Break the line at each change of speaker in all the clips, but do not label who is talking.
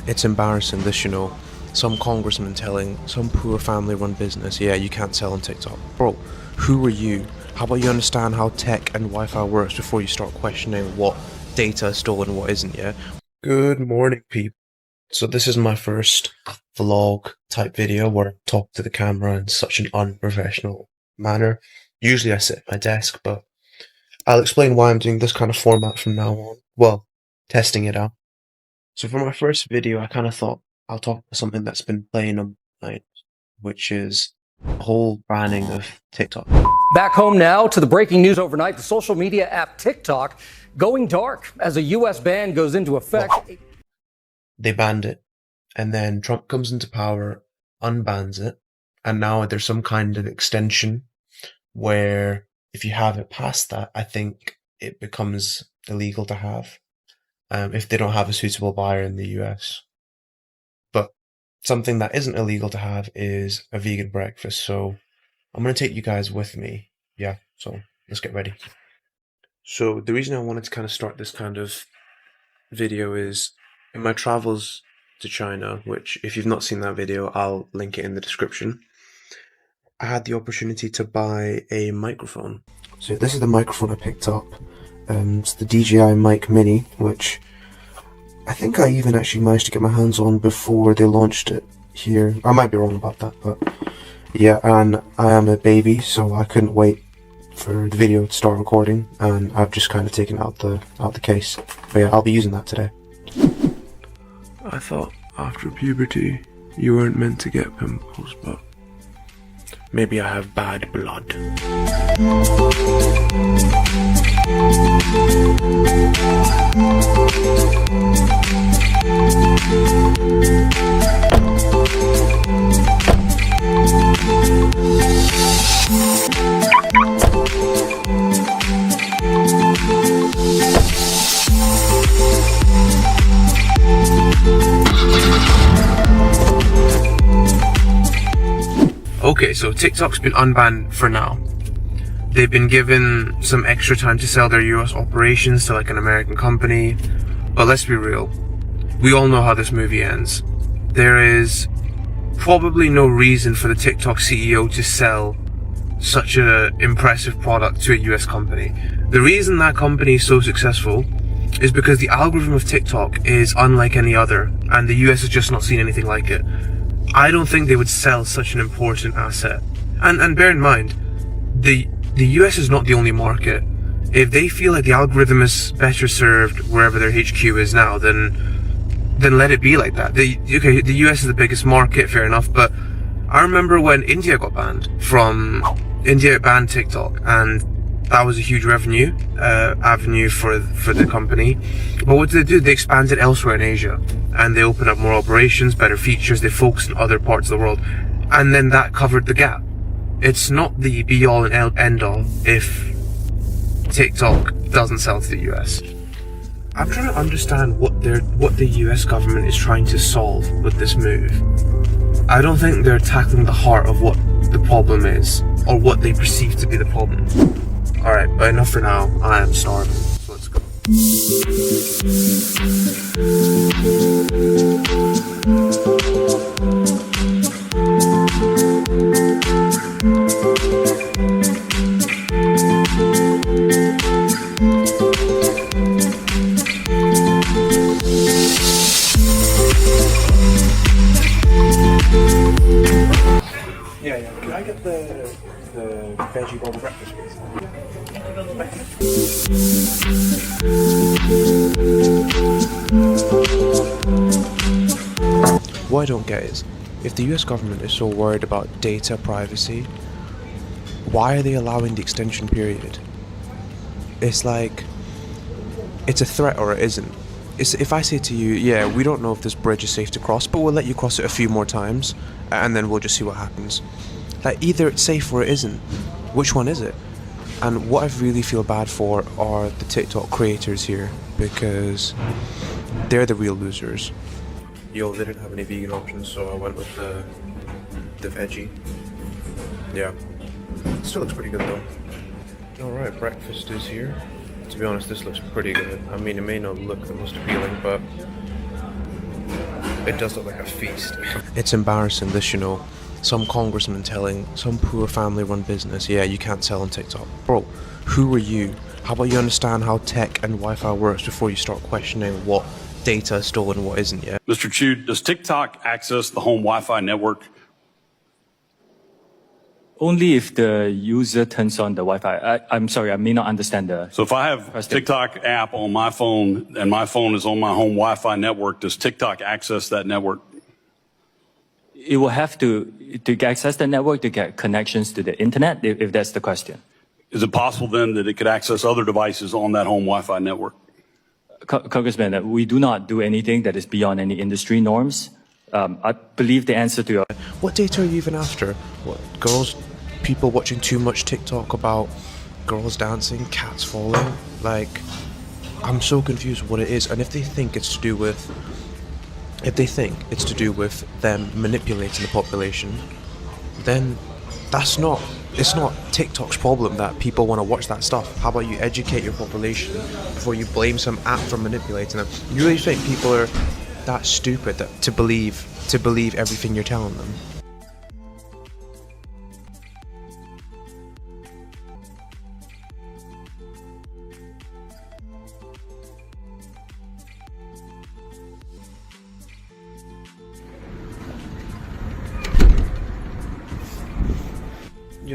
It's embarrassing this, some congressman telling some poor family-run business, yeah, you can't sell on TikTok. Bro, who are you? How about you understand how tech and Wi-Fi works before you start questioning what data is stolen and what isn't, yeah? Good morning, people. So this is my first vlog type video where I talk to the camera in such an unprofessional manner. Usually I sit at my desk, but I'll explain why I'm doing this kind of format from now on. Well, testing it out. So for my first video, I kind of thought I'll talk about something that's been playing on my mind, which is the whole banning of TikTok.
Back home now to the breaking news overnight, the social media app TikTok going dark as a U.S. ban goes into effect.
Well, they banned it, and then Trump comes into power, unbans it, and now there's some kind of extension where if you have it past that, I think it becomes illegal to have if they don't have a suitable buyer in the US. But something that isn't illegal to have is a vegan breakfast, so I'm going to take you guys with me. Yeah, so let's get ready. So the reason I wanted to kind of start this kind of video is in my travels to China, which if you've not seen that video, I'll link it in the description. I had the opportunity to buy a microphone. So this is the microphone I picked up. It's the DJI Mic Mini, which I think I even actually managed to get my hands on before they launched it here. I might be wrong about that, but yeah, and I am a baby, so I couldn't wait for the video to start recording, and I've just kind of taken it out the case. But yeah, I'll be using that today. I thought after puberty you weren't meant to get pimples, but maybe I have bad blood. Okay, so TikTok's been unbanned for now. They've been given some extra time to sell their US operations to like an American company. But let's be real, we all know how this movie ends. There is probably no reason for the TikTok CEO to sell such an impressive product to a US company. The reason that company is so successful is because the algorithm of TikTok is unlike any other, and the US has just not seen anything like it. I don't think they would sell such an important asset. And bear in mind, the US is not the only market. If they feel like the algorithm is better served wherever their HQ is now, then let it be like that. The US is the biggest market, fair enough, but I remember when India banned TikTok, and that was a huge revenue avenue for the company. But what did they do? They expanded elsewhere in Asia, and they opened up more operations, better features, they focused on other parts of the world, and then that covered the gap. It's not the be-all and end-all if TikTok doesn't sell to the US. I'm trying to understand what the US government is trying to solve with this move. I don't think they're tackling the heart of what the problem is, or what they perceive to be the problem. Alright, but enough for now. I am starving, so let's go. Yeah. Can I get the veggie bowl breakfast, please? What I don't get is, if the US government is so worried about data privacy, why are they allowing the extension period? It's like, it's a threat or it isn't. If I say to you, yeah, we don't know if this bridge is safe to cross, but we'll let you cross it a few more times, and then we'll just see what happens. Like, either it's safe or it isn't. Which one is it? And what I really feel bad for are the TikTok creators here, because they're the real losers. Yo, they didn't have any vegan options, so I went with the veggie. Yeah. Still looks pretty good though. Alright, breakfast is here. To be honest, this looks pretty good. I mean, it may not look the most appealing, but It does look like a feast. It's embarrassing, this, some congressman telling some poor family-run business, yeah, you can't sell on TikTok. Bro, who are you? How about you understand how tech and Wi-Fi works before you start questioning what data is stolen and what isn't, yeah?
Mr. Chu, does TikTok access the home Wi-Fi network?
Only if the user turns on the Wi-Fi. I'm sorry, I may not understand the.
So if I have TikTok app on my phone and my phone is on my home Wi-Fi network, does TikTok access that network?
It will have to access the network to get connections to the internet, if that's the question.
Is it possible then that it could access other devices on that home Wi-Fi network?
Congressman, we do not do anything that is beyond any industry norms. I believe the answer to your.
What data are you even after? What, people watching too much TikTok about girls dancing, cats falling? Like, I'm so confused what it is. And if they think it's to do with them manipulating the population, then it's not TikTok's problem that people want to watch that stuff. How about you educate your population before you blame some app for manipulating them? You really think people are that stupid to believe everything you're telling them?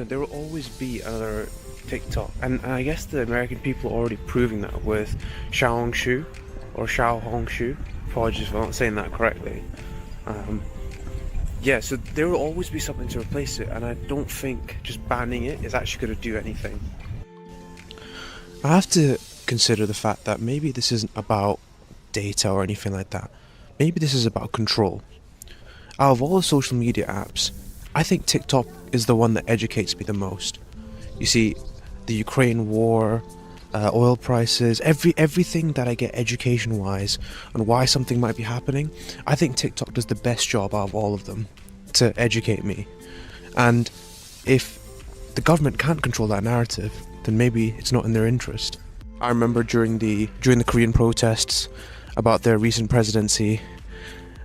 There will always be another TikTok, and I guess the American people are already proving that with Xiaohongshu, or Xiaohongshu. Apologies if I'm not saying that correctly. So there will always be something to replace it, and I don't think just banning it is actually going to do anything. I have to consider the fact that maybe this isn't about data or anything like that. Maybe this is about control. Out of all the social media apps, I think TikTok is the one that educates me the most. You see, the Ukraine war, oil prices, everything that I get education-wise on why something might be happening, I think TikTok does the best job out of all of them to educate me. And if the government can't control that narrative, then maybe it's not in their interest. I remember during the Korean protests about their recent presidency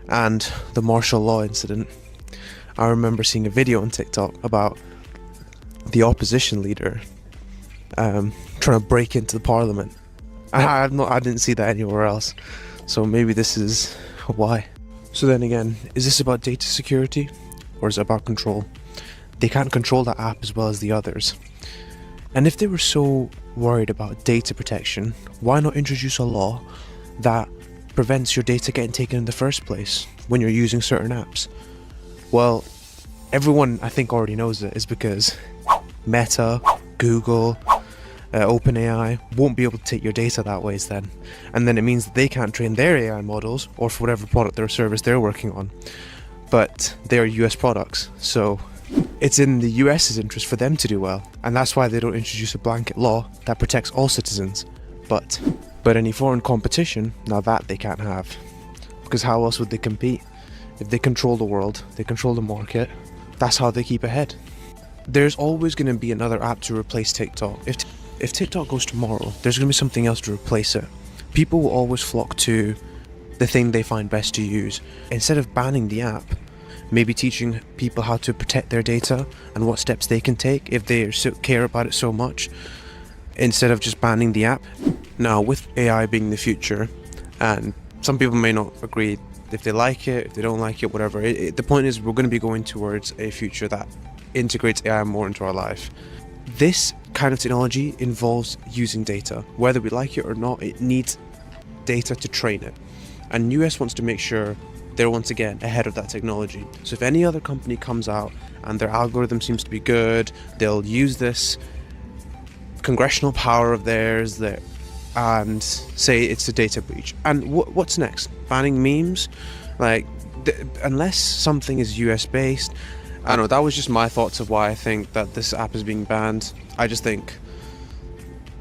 and the martial law incident, I remember seeing a video on TikTok about the opposition leader trying to break into the parliament. I didn't see that anywhere else, so maybe this is why. So then again, is this about data security or is it about control? They can't control that app as well as the others. And if they were so worried about data protection, why not introduce a law that prevents your data getting taken in the first place when you're using certain apps? Well, everyone I think already knows it is because Meta, Google, OpenAI won't be able to take your data that ways then. And then it means that they can't train their AI models or for whatever product or service they're working on. But they're US products, so it's in the US's interest for them to do well. And that's why they don't introduce a blanket law that protects all citizens. But any foreign competition, now that they can't have. Because how else would they compete? If they control the world, they control the market, that's how they keep ahead. There's always going to be another app to replace TikTok. If TikTok goes tomorrow, there's going to be something else to replace it. People will always flock to the thing they find best to use. Instead of banning the app, maybe teaching people how to protect their data and what steps they can take if they care about it so much, instead of just banning the app. Now, with AI being the future, and some people may not agree if they like it, if they don't like it, whatever. The point is we're going to be going towards a future that integrates AI more into our life. This kind of technology involves using data. Whether we like it or not, it needs data to train it. And US wants to make sure they're once again ahead of that technology. So if any other company comes out and their algorithm seems to be good, they'll use this congressional power of theirs and say it's a data breach. And what's next? Banning memes? Unless something is US based. I don't know, that was just my thoughts of why I think that this app is being banned. I just think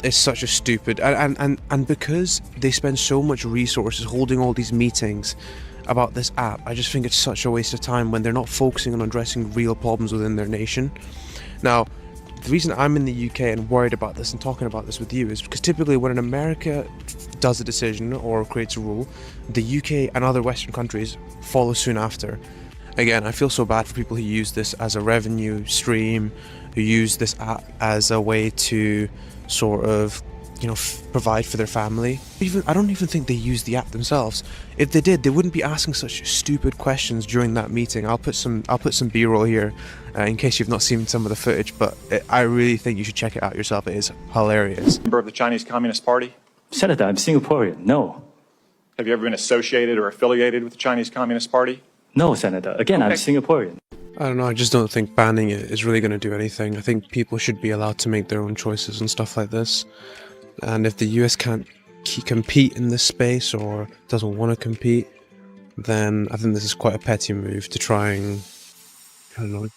it's such a stupid, and because they spend so much resources holding all these meetings about this app, I just think it's such a waste of time when they're not focusing on addressing real problems within their nation. Now, the reason I'm in the UK and worried about this and talking about this with you is because typically when an America does a decision or creates a rule, the UK and other Western countries follow soon after. Again, I feel so bad for people who use this as a revenue stream, who use this app as a way to sort of, provide for their family. I don't even think they use the app themselves. If they did, they wouldn't be asking such stupid questions during that meeting. I'll put some B-roll here in case you've not seen some of the footage, but I really think you should check it out yourself. It is hilarious.
Member of the Chinese Communist Party?
Senator, I'm Singaporean. No.
Have you ever been associated or affiliated with the Chinese Communist Party?
No, Senator. Again, I'm Singaporean.
I don't know, I just don't think banning it is really going to do anything. I think people should be allowed to make their own choices and stuff like this. And if the US can't compete in this space or doesn't want to compete, then I think this is quite a petty move to try and,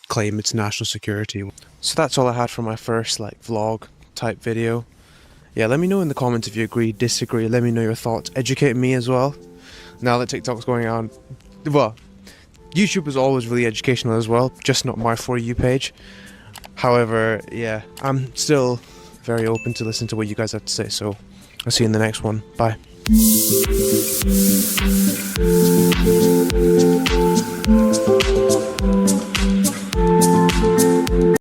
claim its national security. So that's all I had for my first vlog type video. Yeah, let me know in the comments if you agree, disagree, let me know your thoughts. Educate me as well. Now that TikTok's going on, well, YouTube is always really educational as well, just not my For You page. However, yeah, I'm still very open to listen to what you guys have to say, so I'll see you in the next one. Bye.